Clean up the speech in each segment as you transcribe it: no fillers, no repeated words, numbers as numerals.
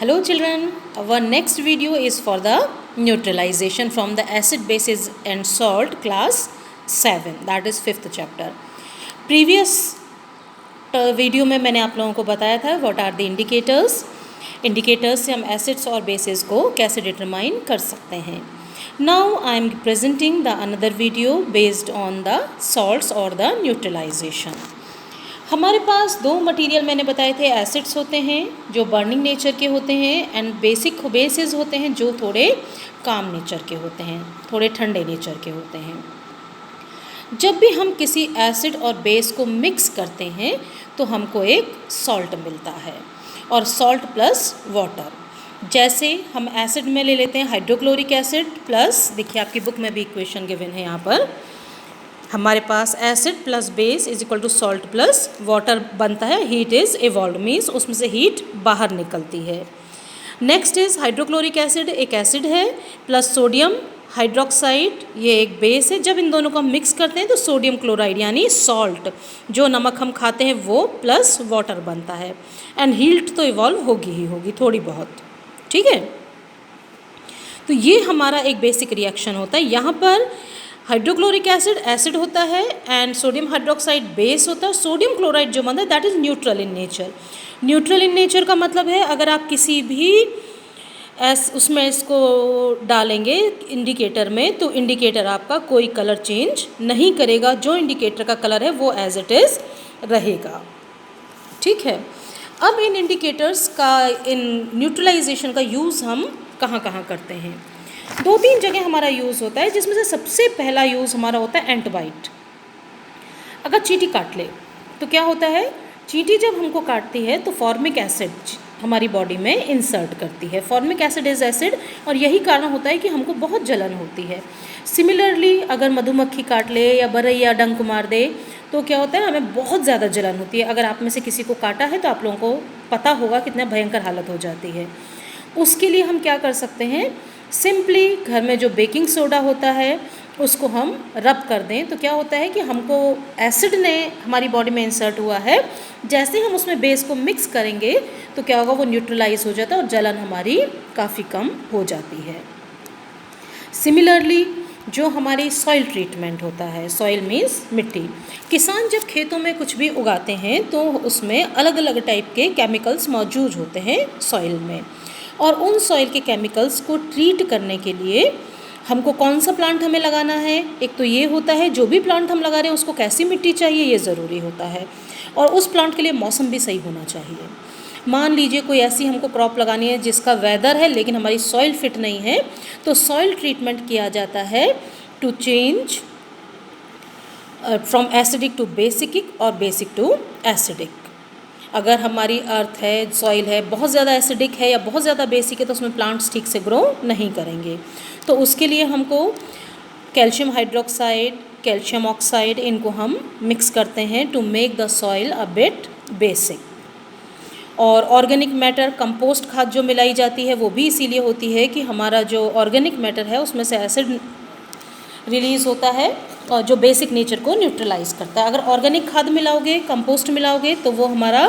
Hello children, our next video is for the neutralization from the acid, bases and salt class 7, that is 5th chapter. Previous video में मैंने आप लोगों को बताया था what are the indicators से हम एसिड्स और बेसिस को कैसे डिटरमाइन कर सकते हैं. Now I am presenting the another video based on the salts और द न्यूट्रलाइजेशन. हमारे पास दो मटेरियल मैंने बताए थे, एसिड्स होते हैं जो बर्निंग नेचर के होते हैं एंड बेसिस होते हैं जो थोड़े काम नेचर के होते हैं, थोड़े ठंडे नेचर के होते हैं. जब भी हम किसी एसिड और बेस को मिक्स करते हैं तो हमको एक सॉल्ट मिलता है और सॉल्ट प्लस वाटर. जैसे हम एसिड में ले लेते हैं हाइड्रोक्लोरिक एसिड प्लस, देखिए आपकी बुक में भी इक्वेशन गिवन है यहाँ पर, हमारे पास acid plus base is equal to salt plus water बनता है. हीट इज़ इवॉल्व मीन्स उसमें से हीट बाहर निकलती है. नेक्स्ट इज़ हाइड्रोक्लोरिक एसिड, एक एसिड है, प्लस सोडियम हाइड्रोक्साइड, ये एक बेस है. जब इन दोनों को हम मिक्स करते हैं तो सोडियम क्लोराइड यानी सॉल्ट, जो नमक हम खाते हैं वो, प्लस वाटर बनता है. एंड हीट तो इवॉल्व होगी ही होगी थोड़ी बहुत, ठीक है. तो ये हमारा एक बेसिक रिएक्शन होता है. यहाँ पर हाइड्रोक्लोरिक एसिड होता है एंड सोडियम हाइड्रोक्साइड बेस होता है. सोडियम क्लोराइड जो बनता है that is neutral in nature. Neutral in nature का मतलब है अगर आप किसी भी उसमें इसको डालेंगे इंडिकेटर में तो इंडिकेटर आपका कोई कलर चेंज नहीं करेगा. जो इंडिकेटर का कलर है वो एज इट इज़ रहेगा, ठीक है. अब इन इंडिकेटर्स का, इन न्यूट्रलाइजेशन का यूज़ हम कहाँ कहाँ करते हैं. दो तीन जगह हमारा यूज़ होता है, जिसमें से सबसे पहला यूज़ हमारा होता है एंटबाइट. अगर चींटी काट ले तो क्या होता है, चींटी जब हमको काटती है तो फॉर्मिक एसिड हमारी बॉडी में इंसर्ट करती है. फॉर्मिक एसिड इज़ एसिड और यही कारण होता है कि हमको बहुत जलन होती है. सिमिलरली अगर मधुमक्खी काट ले या बरैया डंक मार दे तो क्या होता है, हमें बहुत ज़्यादा जलन होती है. अगर आप में से किसी को काटा है तो आप लोगों को पता होगा कितना भयंकर हालत हो जाती है. उसके लिए हम क्या कर सकते हैं, सिंपली घर में जो बेकिंग सोडा होता है उसको हम रब कर दें तो क्या होता है कि हमको एसिड ने हमारी बॉडी में इंसर्ट हुआ है, जैसे हम उसमें बेस को मिक्स करेंगे तो क्या होगा, वो न्यूट्रलाइज हो जाता है और जलन हमारी काफ़ी कम हो जाती है. सिमिलरली जो हमारी सॉइल ट्रीटमेंट होता है, सॉइल मीन्स मिट्टी. किसान जब खेतों में कुछ भी उगाते हैं तो उसमें अलग अलग टाइप के केमिकल्स मौजूद होते हैं सॉइल में, और उन सॉइल के केमिकल्स को ट्रीट करने के लिए हमको कौन सा प्लांट हमें लगाना है. एक तो ये होता है जो भी प्लांट हम लगा रहे हैं उसको कैसी मिट्टी चाहिए ये ज़रूरी होता है, और उस प्लांट के लिए मौसम भी सही होना चाहिए. मान लीजिए कोई ऐसी हमको क्रॉप लगानी है जिसका वेदर है लेकिन हमारी सॉइल फिट नहीं है, तो सॉइल ट्रीटमेंट किया जाता है to change from acidic to basic और बेसिक टू एसिडिक. अगर हमारी अर्थ है, सॉइल है, बहुत ज़्यादा एसिडिक है या बहुत ज़्यादा बेसिक है तो उसमें प्लांट्स ठीक से ग्रो नहीं करेंगे. तो उसके लिए हमको कैल्शियम हाइड्रोक्साइड, कैल्शियम ऑक्साइड, इनको हम मिक्स करते हैं to make the soil a bit basic. और ऑर्गेनिक मैटर, कंपोस्ट खाद जो मिलाई जाती है वो भी इसीलिए होती है कि हमारा जो ऑर्गेनिक मैटर है उसमें से एसिड रिलीज़ होता है और जो बेसिक नेचर को न्यूट्रलाइज करता है. अगर ऑर्गेनिक खाद मिलाओगे, कंपोस्ट मिलाओगे तो वो हमारा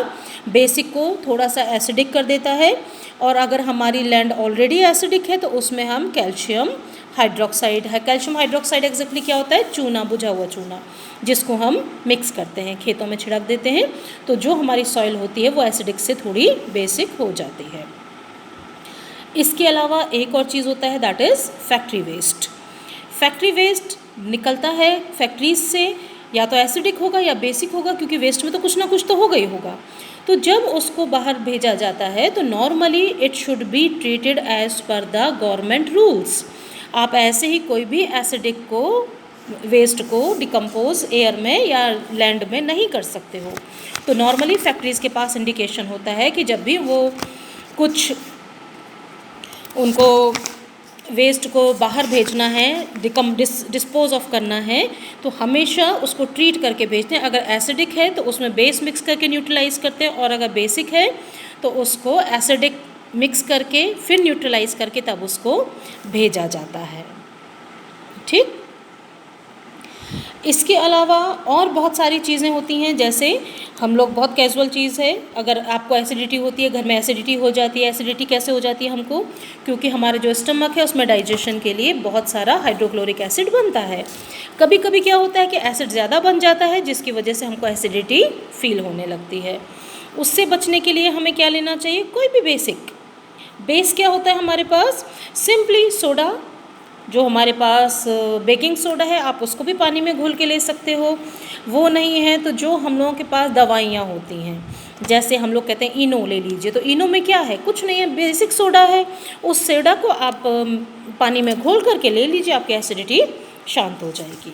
बेसिक को थोड़ा सा एसिडिक कर देता है, और अगर हमारी लैंड ऑलरेडी एसिडिक है तो उसमें हम कैल्शियम हाइड्रोक्साइड है. कैल्शियम हाइड्रोक्साइड एग्जैक्टली क्या होता है, चूना, बुझा हुआ चूना, जिसको हम मिक्स करते हैं, खेतों में छिड़क देते हैं, तो जो हमारी सॉइल होती है वो एसिडिक से थोड़ी बेसिक हो जाती है. इसके अलावा एक और चीज़ होता है that is factory waste. Factory waste निकलता है फैक्ट्रीज से, या तो एसिडिक होगा या बेसिक होगा, क्योंकि वेस्ट में तो कुछ ना कुछ तो होगा ही होगा. तो जब उसको बाहर भेजा जाता है तो normally it should be treated as per the government rules. आप ऐसे ही कोई भी एसिडिक को, वेस्ट को डिकम्पोज एयर में या लैंड में नहीं कर सकते हो. तो नॉर्मली फैक्ट्रीज़ के पास इंडिकेशन होता है कि जब भी वो कुछ उनको वेस्ट को बाहर भेजना है, डिस्पोज ऑफ करना है, तो हमेशा उसको ट्रीट करके भेजते हैं. अगर एसिडिक है तो उसमें बेस मिक्स करके न्यूट्रलाइज करते हैं, और अगर बेसिक है तो उसको एसिडिक मिक्स करके फिर न्यूट्रलाइज करके तब उसको भेजा जाता है, ठीक. इसके अलावा और बहुत सारी चीज़ें होती हैं, जैसे हम लोग बहुत कैजुअल चीज़ है, अगर आपको एसिडिटी होती है, घर में एसिडिटी हो जाती है, एसिडिटी कैसे हो जाती है हमको, क्योंकि हमारे जो स्टमक है उसमें डाइजेशन के लिए बहुत सारा हाइड्रोक्लोरिक एसिड बनता है। कभी कभी क्या होता है कि एसिड ज़्यादा बन जाता है, जिसकी वजह से हमको एसिडिटी फील होने लगती है। उससे बचने के लिए हमें क्या लेना चाहिए, कोई भी बेस क्या होता है हमारे पास, सिंपली सोडा। जो हमारे पास बेकिंग सोडा है, आप उसको भी पानी में घोल के ले सकते हो। वो नहीं है तो जो हम लोगों के पास दवाइयाँ होती हैं, जैसे हम लोग कहते हैं इनो ले लीजिए, तो इनो में क्या है, कुछ नहीं है, बेसिक सोडा है। उस सोडा को आप पानी में घोल करके ले लीजिए, आपकी एसिडिटी शांत हो जाएगी।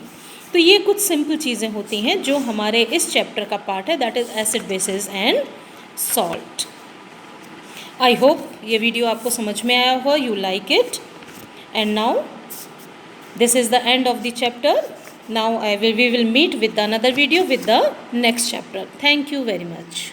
तो ये कुछ सिंपल चीज़ें होती हैं जो हमारे इस चैप्टर का पार्ट है, that is acid basis and salt. I hope ये वीडियो आपको समझ में आया हो, you like it. And now this is the end of the chapter. Now we will meet with another video with the next chapter. Thank you very much.